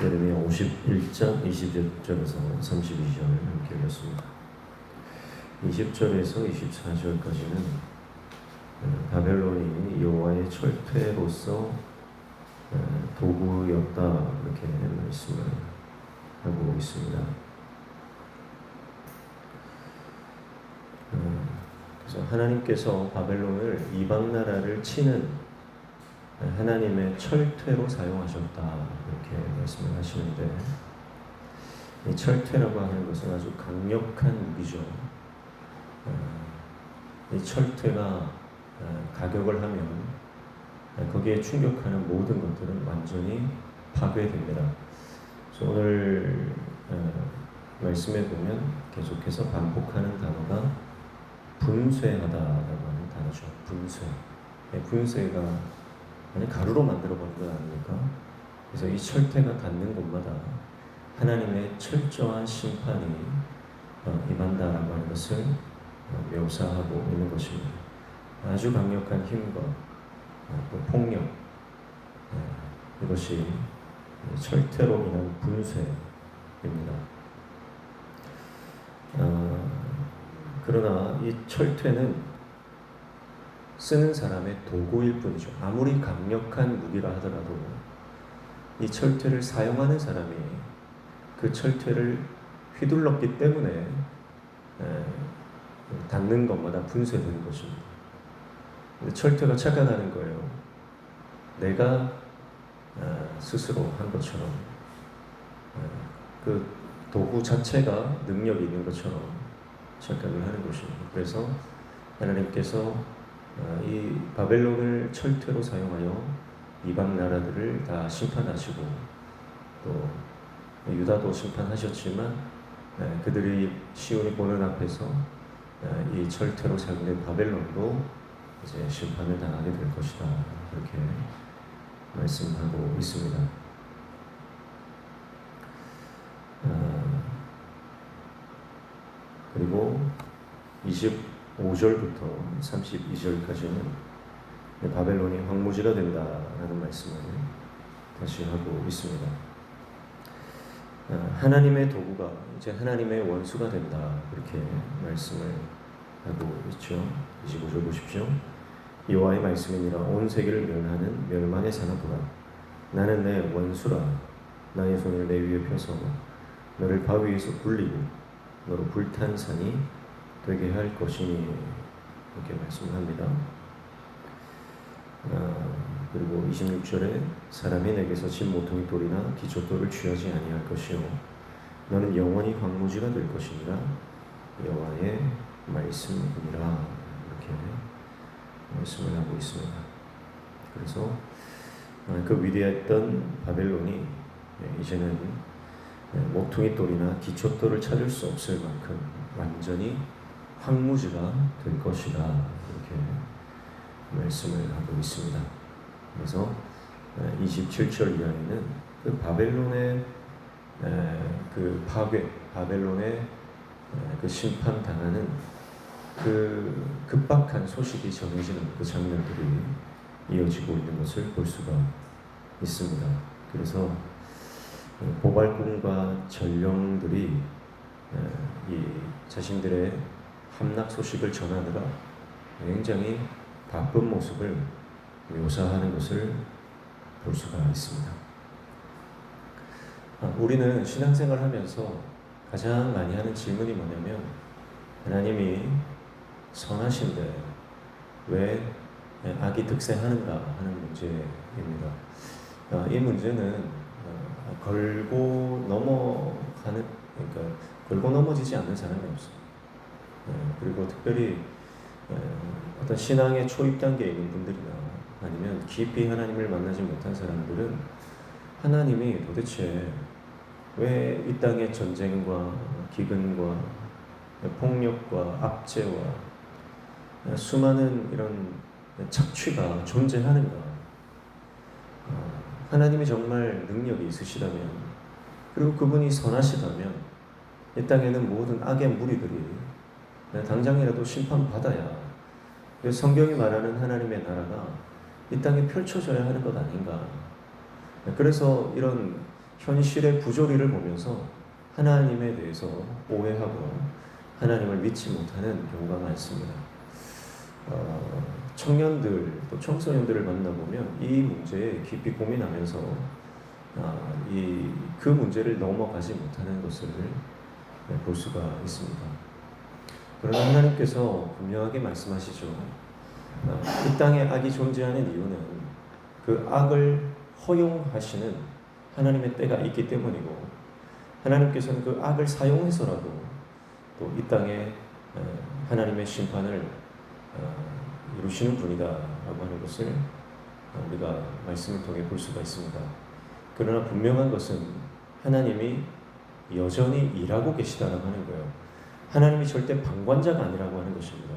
예레미야 51장 20절에서 32절 함께 읽었습니다. 20절에서 24절까지는 바벨론이 여호와의 철퇴로서 도구였다, 이렇게 말씀을 하고 있습니다. 그래서 하나님께서 바벨론을 이방 나라를 치는 하나님의 철퇴로 사용하셨다, 이렇게 말씀을 하시는데, 이 철퇴라고 하는 것은 아주 강력한 무기죠. 이 철퇴가 가격을 하면 거기에 충격하는 모든 것들은 완전히 파괴됩니다. 그래서 오늘 말씀에 보면 계속해서 반복하는 단어가 분쇄하다라고 하는 단어죠. 분쇄. 분쇄가 아니 가루로 만들어버린 건 아닙니까? 그래서 이 철퇴가 닿는 곳마다 하나님의 철저한 심판이 임한다라고 하는 것을 묘사하고 있는 것입니다. 아주 강력한 힘과 또 폭력, 이것이 철퇴로 인한 분쇄입니다. 그러나 이 철퇴는 쓰는 사람의 도구일 뿐이죠. 아무리 강력한 무기라 하더라도 이 철퇴를 사용하는 사람이 그 철퇴를 휘둘렀기 때문에 닿는 것마다 분쇄되는 것입니다. 철퇴가 착각하는 거예요. 내가 스스로 한 것처럼, 그 도구 자체가 능력이 있는 것처럼 착각을 하는 것입니다. 그래서 하나님께서 이 바벨론을 철퇴로 사용하여 이방 나라들을 다 심판하시고, 또 유다도 심판하셨지만 그들이 시온이 보는 앞에서 이 철퇴로 사용된 바벨론도 이제 심판을 당하게 될 것이다, 그렇게 말씀하고 있습니다. 그리고 25절부터 32절까지는 바벨론이 황무지가 된다라는 말씀을 다시 하고 있습니다. 하나님의 도구가 이제 하나님의 원수가 된다, 그렇게 말씀을 하고 있죠. 25절 보십시오. 여호와의 말씀이니라. 온 세계를 멸하는 멸망의 산업보다 나는 내 원수라. 나의 손을 내 위에 펴서 너를 바위에서 굴리고 너로 불탄 산이 되게 할 것이니, 이렇게 말씀합니다. 그리고 26절에 사람이 내게서 진 모퉁이 돌이나 기초돌을 취하지 아니할 것이요 너는 영원히 황무지가 될 것이니라. 여호와의 말씀이니라, 이렇게 말씀을 하고 있습니다. 그래서 그 위대했던 바벨론이 이제는 모퉁이 돌이나 기초돌을 찾을 수 없을 만큼 완전히 황무지가 될 것이다, 이렇게 말씀을 하고 있습니다. 그래서 27절 이하에는 그 바벨론의 그 파괴, 바벨론의 그 심판당하는 그 급박한 소식이 전해지는 그 장면들이 이어지고 있는 것을 볼 수가 있습니다. 그래서 보발꾼과 전령들이 이 자신들의 함락 소식을 전하느라 굉장히 바쁜 모습을 묘사하는 것을 볼 수가 있습니다. 우리는 신앙생활을 하면서 가장 많이 하는 질문이 뭐냐면, 하나님이 선하신데 왜 악이 득세하는가 하는 문제입니다. 이 문제는 걸고 넘어가는, 그러니까 걸고 넘어지지 않는 사람이 없어요. 그리고 특별히 어떤 신앙의 초입 단계에 있는 분들이나 아니면 깊이 하나님을 만나지 못한 사람들은 하나님이 도대체 왜 이 땅에 전쟁과 기근과 폭력과 압제와 수많은 이런 착취가 존재하는가, 하나님이 정말 능력이 있으시다면, 그리고 그분이 선하시다면 이 땅에는 모든 악의 무리들이 당장이라도 심판받아야 성경이 말하는 하나님의 나라가 이 땅에 펼쳐져야 하는 것 아닌가. 그래서 이런 현실의 부조리를 보면서 하나님에 대해서 오해하고 하나님을 믿지 못하는 경우가 많습니다. 청년들 또 청소년들을 만나보면 이 문제에 깊이 고민하면서 그 문제를 넘어가지 못하는 것을 볼 수가 있습니다. 그러나 하나님께서 분명하게 말씀하시죠. 이 땅에 악이 존재하는 이유는 그 악을 허용하시는 하나님의 때가 있기 때문이고, 하나님께서는 그 악을 사용해서라도 또 이 땅에 하나님의 심판을 이루시는 분이다라고 하는 것을 우리가 말씀을 통해 볼 수가 있습니다. 그러나 분명한 것은 하나님이 여전히 일하고 계시다라고 하는 거예요. 하나님이 절대 방관자가 아니라고 하는 것입니다.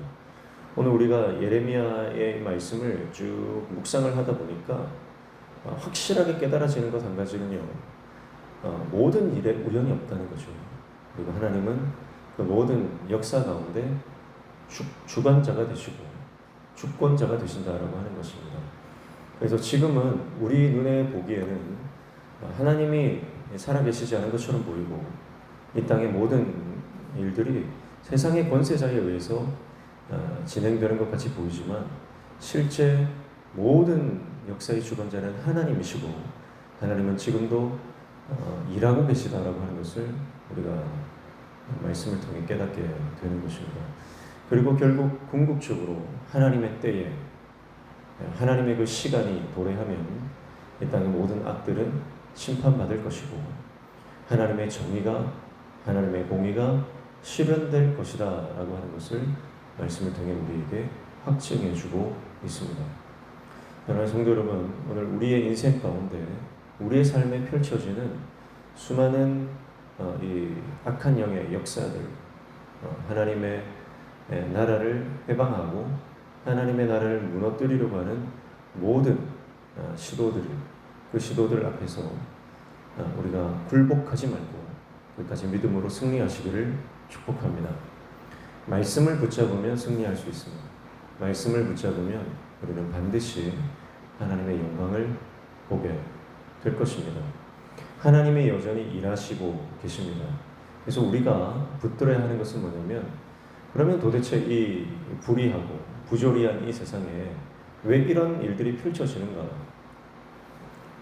오늘 우리가 예레미야의 말씀을 쭉 묵상을 하다 보니까 확실하게 깨달아지는 것 한 가지는요, 모든 일에 우연이 없다는 거죠. 그리고 하나님은 그 모든 역사 가운데 주관자가 되시고 주권자가 되신다라고 하는 것입니다. 그래서 지금은 우리 눈에 보기에는 하나님이 살아계시지 않은 것처럼 보이고, 이 땅의 모든 일들이 세상의 권세자에 의해서 진행되는 것 같이 보이지만, 실제 모든 역사의 주관자는 하나님이시고, 하나님은 지금도 일하고 계시다라고 하는 것을 우리가 말씀을 통해 깨닫게 되는 것입니다. 그리고 결국 궁극적으로 하나님의 때에, 하나님의 그 시간이 도래하면 이 땅의 모든 악들은 심판받을 것이고, 하나님의 정의가, 하나님의 공의가 실현될 것이다 라고 하는 것을 말씀을 통해 우리에게 확증해 주고 있습니다. 사랑하는 성도 여러분, 오늘 우리의 인생 가운데 우리의 삶에 펼쳐지는 수많은 이 악한 영의 역사들, 하나님의 나라를 해방하고 하나님의 나라를 무너뜨리려고 하는 모든 시도들, 그 시도들 앞에서 우리가 굴복하지 말고 끝까지 믿음으로 승리하시기를 축복합니다. 말씀을 붙잡으면 승리할 수 있습니다. 말씀을 붙잡으면 우리는 반드시 하나님의 영광을 보게 될 것입니다. 하나님이 여전히 일하시고 계십니다. 그래서 우리가 붙들어야 하는 것은 뭐냐면, 그러면 도대체 이 불의하고 부조리한 이 세상에 왜 이런 일들이 펼쳐지는가?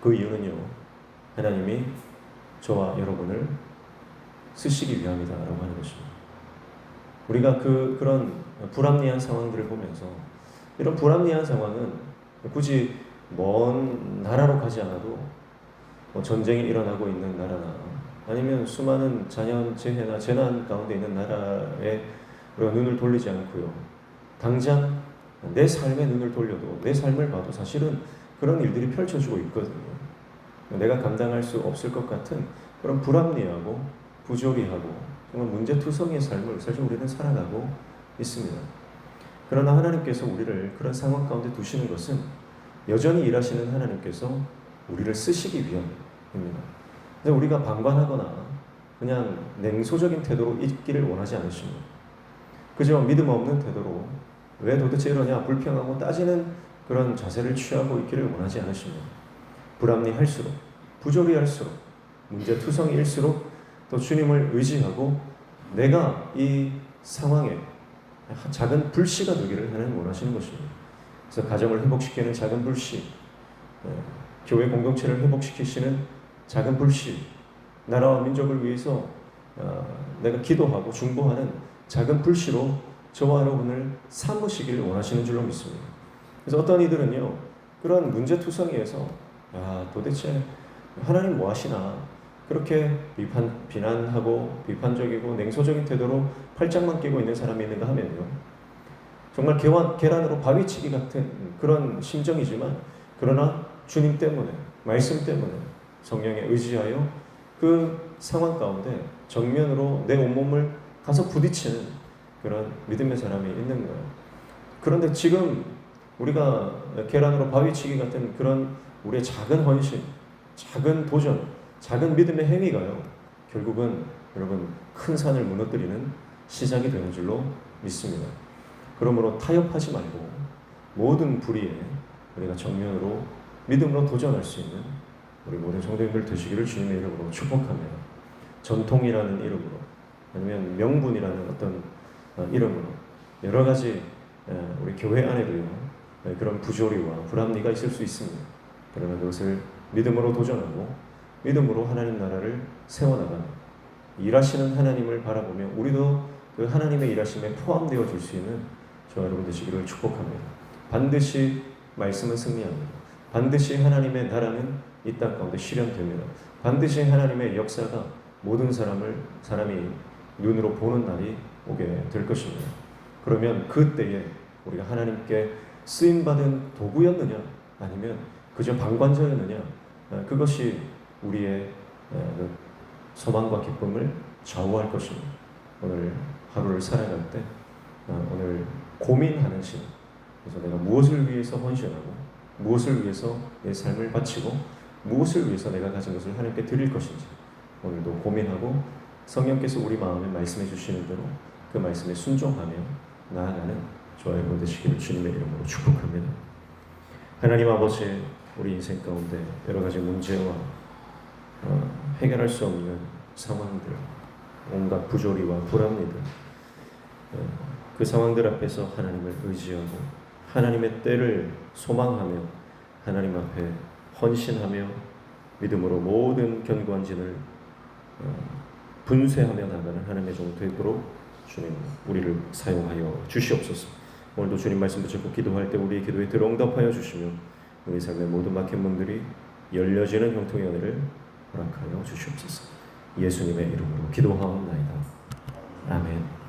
그 이유는요, 하나님이 저와 여러분을 쓰시기 위함이다라고 하는 것입니다. 우리가 그런 불합리한 상황들을 보면서, 이런 불합리한 상황은 굳이 먼 나라로 가지 않아도 전쟁이 일어나고 있는 나라나 아니면 수많은 자연재해나 재난 가운데 있는 나라에 우리가 눈을 돌리지 않고요, 당장 내 삶에 눈을 돌려도, 내 삶을 봐도 사실은 그런 일들이 펼쳐지고 있거든요. 내가 감당할 수 없을 것 같은 그런 불합리하고 부조리하고 정말 문제투성이의 삶을 사실 우리는 살아가고 있습니다. 그러나 하나님께서 우리를 그런 상황 가운데 두시는 것은 여전히 일하시는 하나님께서 우리를 쓰시기 위함입니다. 근데 우리가 방관하거나 그냥 냉소적인 태도로 있기를 원하지 않으십니다. 그저 믿음 없는 태도로 왜 도대체 이러냐, 불평하고 따지는 그런 자세를 취하고 있기를 원하지 않으십니다. 불합리할수록, 부조리할수록, 문제투성이일수록 또 주님을 의지하고 내가 이 상황에 작은 불씨가 되기를 하나님 원하시는 것입니다. 그래서 가정을 회복시키는 작은 불씨, 교회 공동체를 회복시키시는 작은 불씨, 나라와 민족을 위해서 내가 기도하고 중보하는 작은 불씨로 저와 여러분을 삼으시기를 원하시는 줄로 믿습니다. 그래서 어떤 이들은요, 그런 문제투성이에서 도대체 하나님 뭐 하시나, 그렇게 비난하고 비판적이고 냉소적인 태도로 팔짱만 끼고 있는 사람이 있는가 하면요, 정말 계란으로 바위치기 같은 그런 심정이지만, 그러나 주님 때문에, 말씀 때문에 성령에 의지하여 그 상황 가운데 정면으로 내 온몸을 가서 부딪히는 그런 믿음의 사람이 있는 거예요. 그런데 지금 우리가 계란으로 바위치기 같은 그런 우리의 작은 헌신, 작은 도전, 작은 믿음의 행위가요, 결국은 여러분 큰 산을 무너뜨리는 시작이 되는 줄로 믿습니다. 그러므로 타협하지 말고 모든 불의에 우리가 정면으로 믿음으로 도전할 수 있는 우리 모든 성도님들 되시기를 주님의 이름으로 축복합니다. 전통이라는 이름으로 아니면 명분이라는 어떤 이름으로 여러 가지 우리 교회 안에도요 그런 부조리와 불합리가 있을 수 있습니다. 그러나 그것을 믿음으로 도전하고 믿음으로 하나님 나라를 세워나가는 일하시는 하나님을 바라보며 우리도 그 하나님의 일하심에 포함되어 줄 수 있는 저와 여러분 되시기를 축복합니다. 반드시 말씀은 승리합니다. 반드시 하나님의 나라는 이 땅 가운데 실현됩니다. 반드시 하나님의 역사가 모든 사람이 눈으로 보는 날이 오게 될 것입니다. 그러면 그때에 우리가 하나님께 쓰임받은 도구였느냐 아니면 그저 방관자였느냐 그것이 우리의 소망과 기쁨을 좌우할 것입니다. 오늘 하루를 살아갈 때 오늘 고민하는 시간, 그래서 내가 무엇을 위해서 헌신하고 무엇을 위해서 내 삶을 바치고 무엇을 위해서 내가 가진 것을 하나님께 드릴 것인지 오늘도 고민하고 성령께서 우리 마음에 말씀해 주시는 대로 그 말씀에 순종하며 나아가는 저와 여러분 되시기를 주님의 이름으로 축복합니다. 하나님 아버지, 우리 인생 가운데 여러 가지 문제와 해결할 수 없는 상황들, 온갖 부조리와 불합리들, 그 상황들 앞에서 하나님을 의지하고 하나님의 때를 소망하며 하나님 앞에 헌신하며 믿음으로 모든 견고한 진을 분쇄하며 나가는 하나님의 종 되도록 주님 우리를 사용하여 주시옵소서. 오늘도 주님 말씀 붙잡고 기도할 때 우리의 기도에 들어응답하여 주시며 우리 삶의 모든 막힌 문들이 열려지는 형통의 은혜를 허락하여 주시옵소서. 예수님의 이름으로 기도하옵나이다. 아멘.